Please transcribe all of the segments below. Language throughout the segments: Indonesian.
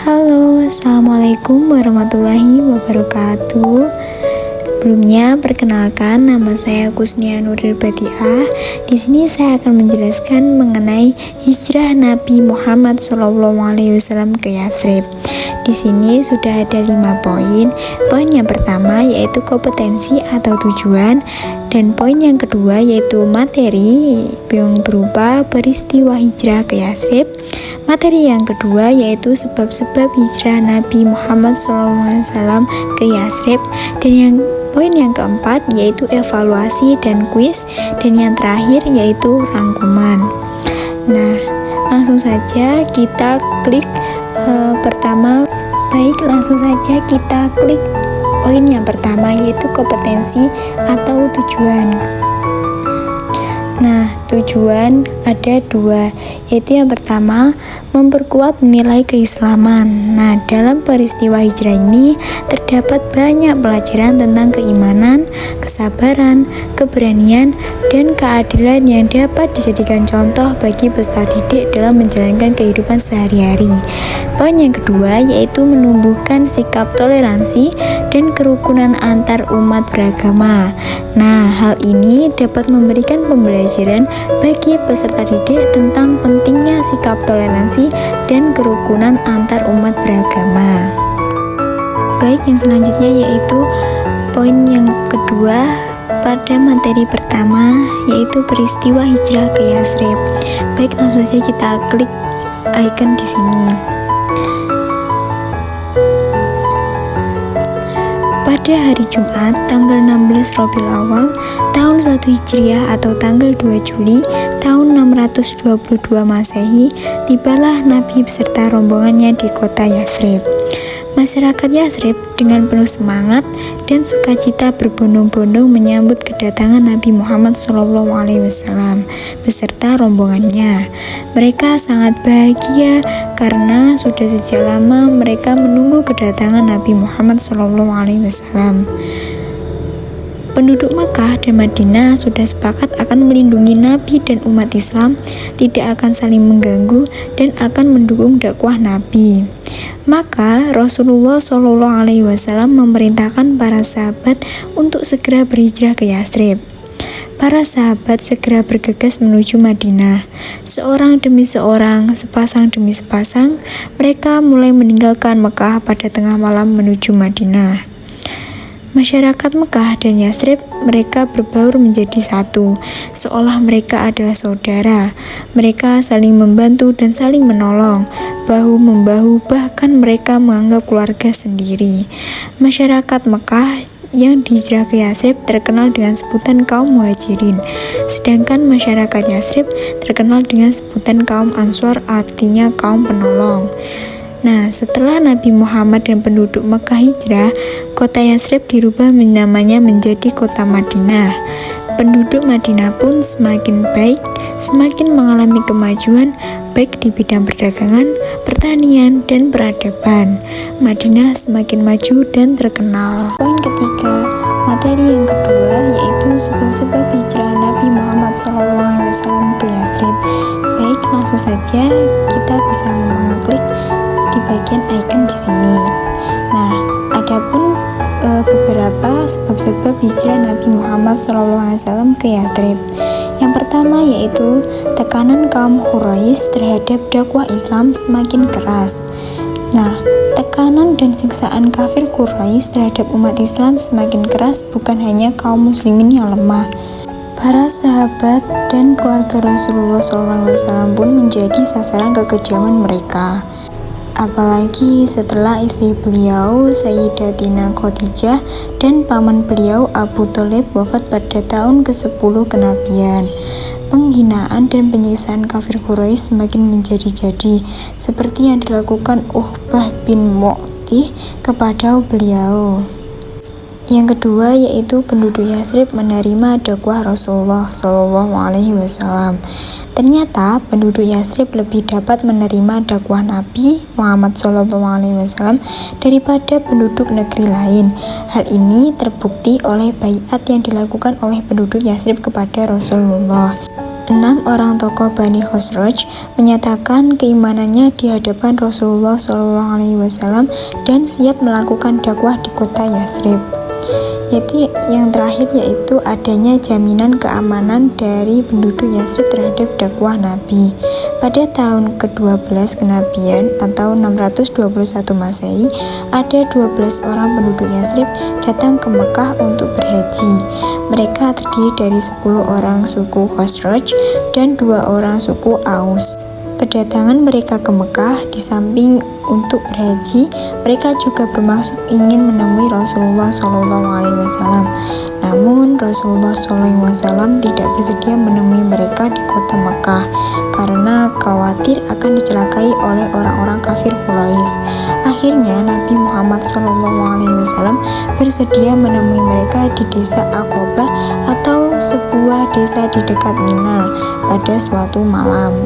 Halo, assalamualaikum warahmatullahi wabarakatuh. Sebelumnya, perkenalkan nama saya Kusnia Nuril Badiah. Di sini saya akan menjelaskan mengenai hijrah Nabi Muhammad SAW ke Yathrib. Di sini sudah ada 5 poin. Poin yang pertama yaitu kompetensi atau tujuan, dan poin yang kedua yaitu materi yang berupa peristiwa hijrah ke Yathrib. Materi yang kedua yaitu sebab-sebab hijrah Nabi Muhammad SAW ke Yathrib, dan poin yang keempat yaitu evaluasi dan kuis, dan yang terakhir yaitu rangkuman. Nah, langsung saja kita klik langsung saja kita klik poin yang pertama yaitu kompetensi atau tujuan. Nah, tujuan ada 2, yaitu yang pertama memperkuat nilai keislaman. Nah, dalam peristiwa hijrah ini terdapat banyak pelajaran tentang keimanan, kesabaran, keberanian, dan keadilan yang dapat dijadikan contoh bagi peserta didik dalam menjalankan kehidupan sehari-hari. Poin yang kedua yaitu menumbuhkan sikap toleransi dan kerukunan antar umat beragama. Nah, hal ini dapat memberikan pembelajaran bagi peserta didik tentang pentingnya sikap toleransi dan kerukunan antar umat beragama. Baik, yang selanjutnya yaitu poin yang kedua pada materi pertama yaitu peristiwa hijrah ke Yathrib. Baik, langsung saja kita klik icon di sini. Pada hari Jumat, tanggal 16 Rabiul Awal, tahun 1 Hijriah atau tanggal 2 Juli, tahun 622 Masehi, tibalah Nabi beserta rombongannya di kota Yathrib. Masyarakat Yathrib dengan penuh semangat dan sukacita berbondong-bondong menyambut kedatangan Nabi Muhammad SAW beserta rombongannya. Mereka sangat bahagia karena sudah sejak lama mereka menunggu kedatangan Nabi Muhammad SAW. Penduduk Makkah dan Madinah sudah sepakat akan melindungi Nabi dan umat Islam, tidak akan saling mengganggu dan akan mendukung dakwah Nabi. Maka Rasulullah SAW memerintahkan para sahabat untuk segera berhijrah ke Yathrib. Para sahabat segera bergegas menuju Madinah. Seorang demi seorang, sepasang demi sepasang, mereka mulai meninggalkan Mekah pada tengah malam menuju Madinah. Masyarakat Mekah dan Yathrib mereka berbaur menjadi satu, seolah mereka adalah saudara. Mereka saling membantu dan saling menolong, bahu-membahu, bahkan mereka menganggap keluarga sendiri. Masyarakat Mekah yang dihijrah ke Yathrib terkenal dengan sebutan kaum Muhajirin, sedangkan masyarakat Yathrib terkenal dengan sebutan kaum Ansor, artinya kaum penolong. Nah, setelah Nabi Muhammad dan penduduk Mekah hijrah, kota Yathrib dirubah namanya menjadi kota Madinah. Penduduk Madinah pun semakin baik, semakin mengalami kemajuan baik di bidang perdagangan, pertanian, dan peradaban. Madinah semakin maju dan terkenal. Poin ketiga, materi yang kedua yaitu sebab-sebab hijrah Nabi Muhammad SAW ke Yathrib. Baik, langsung saja kita bisa mengklik di bagian icon di sini. Nah, adapun beberapa sebab-sebab hijrah Nabi Muhammad SAW ke Yathrib. Yang pertama yaitu tekanan kaum Quraisy terhadap dakwah Islam semakin keras. Nah, tekanan dan siksaan kafir Quraisy terhadap umat Islam semakin keras, bukan hanya kaum muslimin yang lemah. Para sahabat dan keluarga Rasulullah SAW pun menjadi sasaran kekejaman mereka. Apalagi setelah istri beliau Sayyidatina Khadijah dan paman beliau Abu Thalib wafat pada tahun ke-10 kenabian. Penghinaan dan penyiksaan kafir Quraisy semakin menjadi-jadi, seperti yang dilakukan Uqbah bin Mu'tih kepada beliau. Yang kedua yaitu penduduk Yathrib menerima dakwah Rasulullah SAW. Ternyata penduduk Yathrib lebih dapat menerima dakwah Nabi Muhammad SAW daripada penduduk negeri lain. Hal ini terbukti oleh baiat yang dilakukan oleh penduduk Yathrib kepada Rasulullah. 6 orang tokoh Bani Khosraj menyatakan keimanannya di hadapan Rasulullah SAW dan siap melakukan dakwah di kota Yathrib. Yaitu yang terakhir yaitu adanya jaminan keamanan dari penduduk Yathrib terhadap dakwah Nabi. Pada tahun ke-12 kenabian atau 621 Masehi, ada 12 orang penduduk Yathrib datang ke Mekah untuk berhaji. Mereka terdiri dari 10 orang suku Khosraj dan 2 orang suku Aus. Kedatangan mereka ke Mekah di samping untuk berhaji, mereka juga bermaksud ingin menemui Rasulullah SAW. Namun Rasulullah SAW tidak bersedia menemui mereka di kota Mekah karena khawatir akan dicelakai oleh orang-orang kafir Quraisy. Akhirnya Nabi Muhammad SAW bersedia menemui mereka di desa Aqabah atau sebuah desa di dekat Mina pada suatu malam.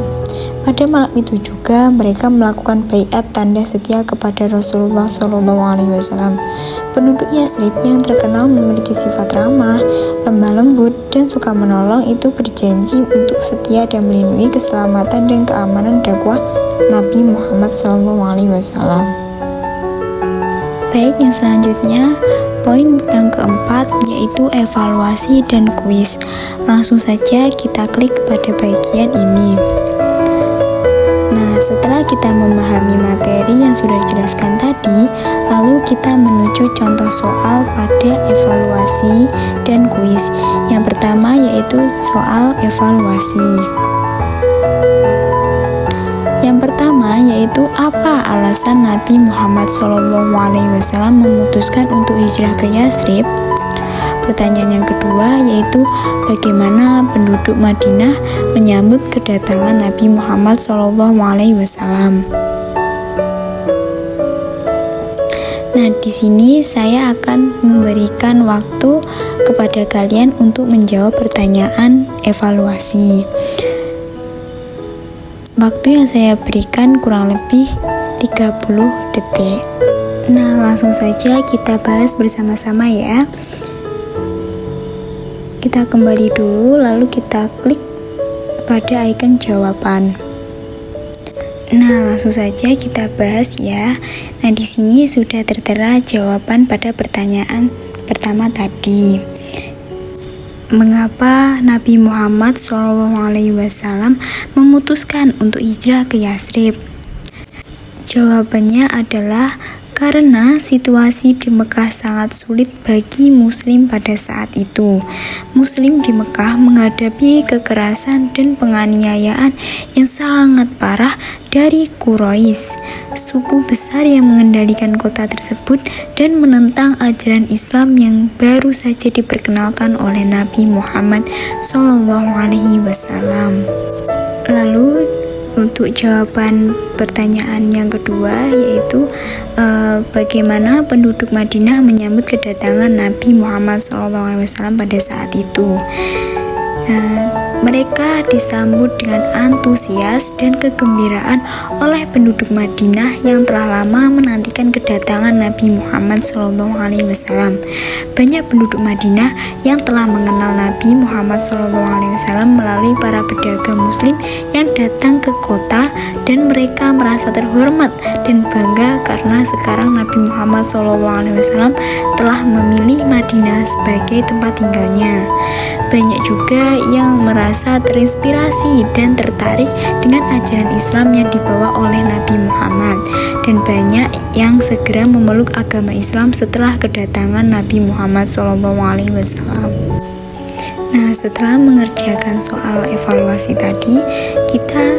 Pada malam itu juga mereka melakukan baiat tanda setia kepada Rasulullah SAW. Penduduk Yathrib yang terkenal memiliki sifat ramah, lemah lembut, dan suka menolong itu berjanji untuk setia dan melindungi keselamatan dan keamanan dakwah Nabi Muhammad SAW. Baik, yang selanjutnya poin yang keempat yaitu evaluasi dan kuis. Langsung saja kita klik pada bagian ini. Nah, setelah kita memahami materi yang sudah dijelaskan tadi, lalu kita menuju contoh soal pada evaluasi dan kuis. Yang pertama yaitu soal evaluasi. Yang pertama yaitu apa alasan Nabi Muhammad SAW memutuskan untuk hijrah ke Yathrib? Pertanyaan yang kedua yaitu bagaimana penduduk Madinah menyambut kedatangan Nabi Muhammad SAW. Nah, di sini saya akan memberikan waktu kepada kalian untuk menjawab pertanyaan evaluasi. Waktu yang saya berikan kurang lebih 30 detik. Nah, langsung saja kita bahas bersama-sama ya. Kita kembali dulu, lalu kita klik pada icon jawaban. Nah, langsung saja kita bahas ya. Nah, di sini sudah tertera jawaban pada pertanyaan pertama tadi. Mengapa Nabi Muhammad SAW memutuskan untuk hijrah ke Yathrib? Jawabannya adalah karena situasi di Mekah sangat sulit bagi Muslim pada saat itu. Muslim di Mekah menghadapi kekerasan dan penganiayaan yang sangat parah dari Quraisy, suku besar yang mengendalikan kota tersebut dan menentang ajaran Islam yang baru saja diperkenalkan oleh Nabi Muhammad SAW. Lalu untuk jawaban pertanyaan yang kedua yaitu bagaimana penduduk Madinah menyambut kedatangan Nabi Muhammad SAW pada saat itu. Mereka disambut dengan antusias dan kegembiraan oleh penduduk Madinah yang telah lama menantikan kedatangan Nabi Muhammad SAW. Banyak penduduk Madinah yang telah mengenal Nabi Muhammad SAW melalui para pedagang Muslim yang datang ke kota, dan mereka merasa terhormat dan bangga karena sekarang Nabi Muhammad SAW telah memilih Madinah sebagai tempat tinggalnya. Banyak juga yang merasa terinspirasi dan tertarik dengan ajaran Islam yang dibawa oleh Nabi Muhammad, dan banyak yang segera memeluk agama Islam setelah kedatangan Nabi Muhammad SAW. Nah, setelah mengerjakan soal evaluasi tadi, kita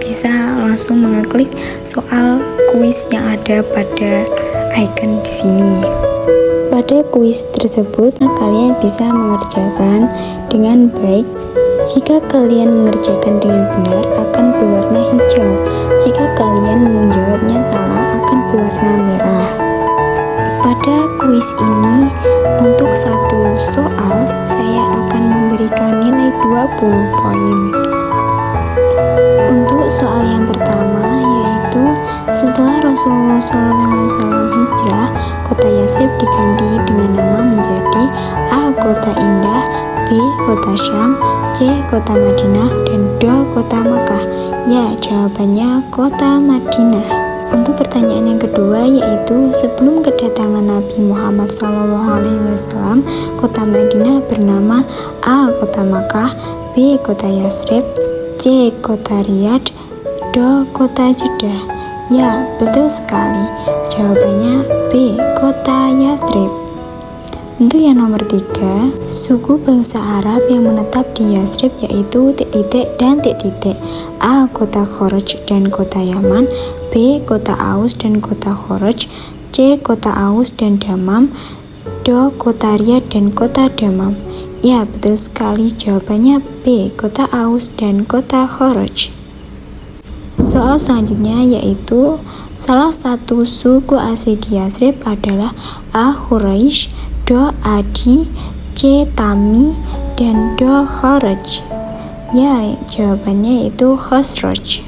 bisa langsung mengeklik soal kuis yang ada pada icon di sini. Pada kuis tersebut, kalian bisa mengerjakan dengan baik. Jika kalian mengerjakan dengan benar, akan berwarna hijau. Jika kalian menjawabnya salah, akan berwarna merah. Pada kuis ini, untuk satu soal, saya akan memberikan nilai 20 poin. Untuk soal yang pertama, yaitu setelah Rasulullah SAW hijrah, kota Yathrib diganti dengan nama menjadi A. Kota Indah, B. Kota Syam, C. Kota Madinah, dan D. Kota Mekah. Ya, jawabannya kota Madinah. Untuk pertanyaan yang kedua, yaitu sebelum kedatangan Nabi Muhammad SAW, kota Madinah bernama A. Kota Makkah, B. Kota Yasrib, C. Kota Riyadh, D. Kota Jeddah. Ya, betul sekali. Jawabannya B. Kota Yasrib. Untuk yang nomor 3, suku bangsa Arab yang menetap di Yasrib yaitu titik-titik dan titik-titik. A. Kota Khoraj dan kota Yaman, B. Kota Aus dan kota Khoraj, C. Kota Aus dan Damam, D. Kota Riyadh dan kota Damam. Ya, betul sekali. Jawabannya B. Kota Aus dan kota Khoraj. Soal selanjutnya yaitu salah satu suku asli di Yasrib adalah A. Quraisy, D. Adi, C. Tami, dan D. Kharaj. Ya, jawabannya itu Khosroj.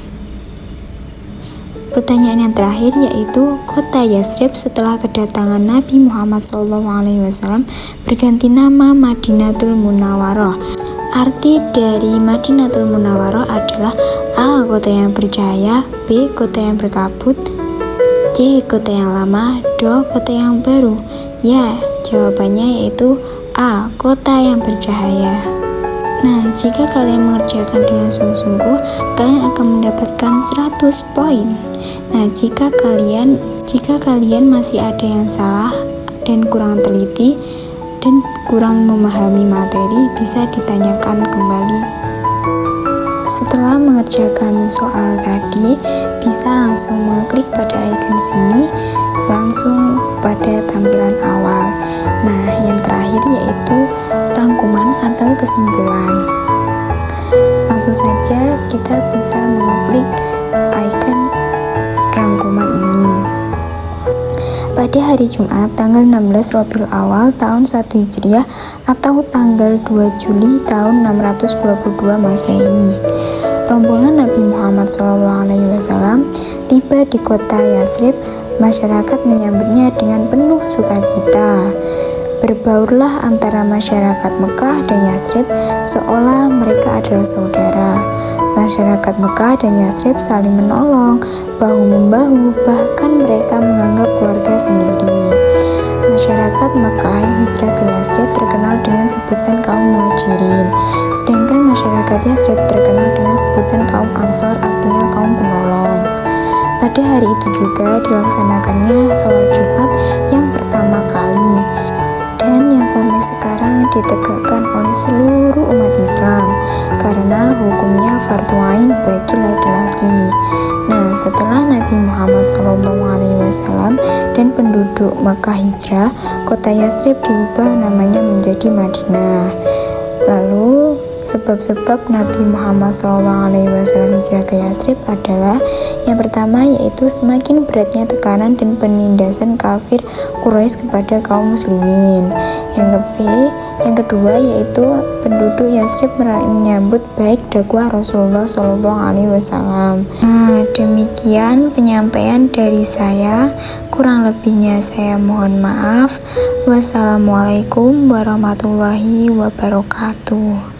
Pertanyaan yang terakhir yaitu kota Yasrib setelah kedatangan Nabi Muhammad SAW berganti nama Madinatul Munawwaroh. Arti dari Madinatul Munawwaroh adalah A. Kota yang bercahaya, B. Kota yang berkabut, C. Kota yang lama, D. Kota yang baru. Ya, jawabannya yaitu A. Kota yang bercahaya. Nah, jika kalian mengerjakan dengan sungguh-sungguh, kalian akan mendapatkan 100 poin. Nah, jika kalian masih ada yang salah dan kurang teliti dan kurang memahami materi, bisa ditanyakan kembali. Setelah mengerjakan soal tadi, bisa langsung mengklik pada icon sini, langsung pada tampilan awal. Nah, yang terakhir yaitu rangkuman atau kesimpulan. Langsung saja kita bisa mengklik icon rangkuman ini. Pada hari Jumat tanggal 16 Rabiul Awal tahun 1 Hijriah atau tanggal 2 Juli tahun 622 Masehi, rombongan Nabi Muhammad SAW tiba di kota Yasrib. Masyarakat menyambutnya dengan penuh sukacita. Berbaurlah antara masyarakat Mekah dan Yasrib seolah mereka adalah saudara. Masyarakat Mekah dan Yasrib saling menolong, bahu-membahu, bahkan mereka menganggap keluarga sendiri. Masyarakat Mekah yang hijrah ke Yasrib terkenal dengan sebutan kaum Muhajirin, sedangkan masyarakat Yasrib terkenal dengan sebutan kaum Ansor, artinya kaum penolong. Pada hari itu juga dilaksanakannya sholat Jumat yang pertama kali dan yang sampai sekarang ditegakkan oleh seluruh umat Islam karena hukumnya fardu ain bagi laki-laki. Nah, setelah Nabi Muhammad SAW dan penduduk Makkah hijrah, kota Yasrib diubah namanya menjadi Madinah. Lalu sebab-sebab Nabi Muhammad SAW hijrah ke Yasrib adalah yang pertama yaitu semakin beratnya tekanan dan penindasan kafir Quraisy kepada kaum muslimin. Yang kedua yaitu penduduk Yasrib menyambut baik dakwah Rasulullah SAW. Nah, demikian penyampaian dari saya. Kurang lebihnya saya mohon maaf. Wassalamualaikum warahmatullahi wabarakatuh.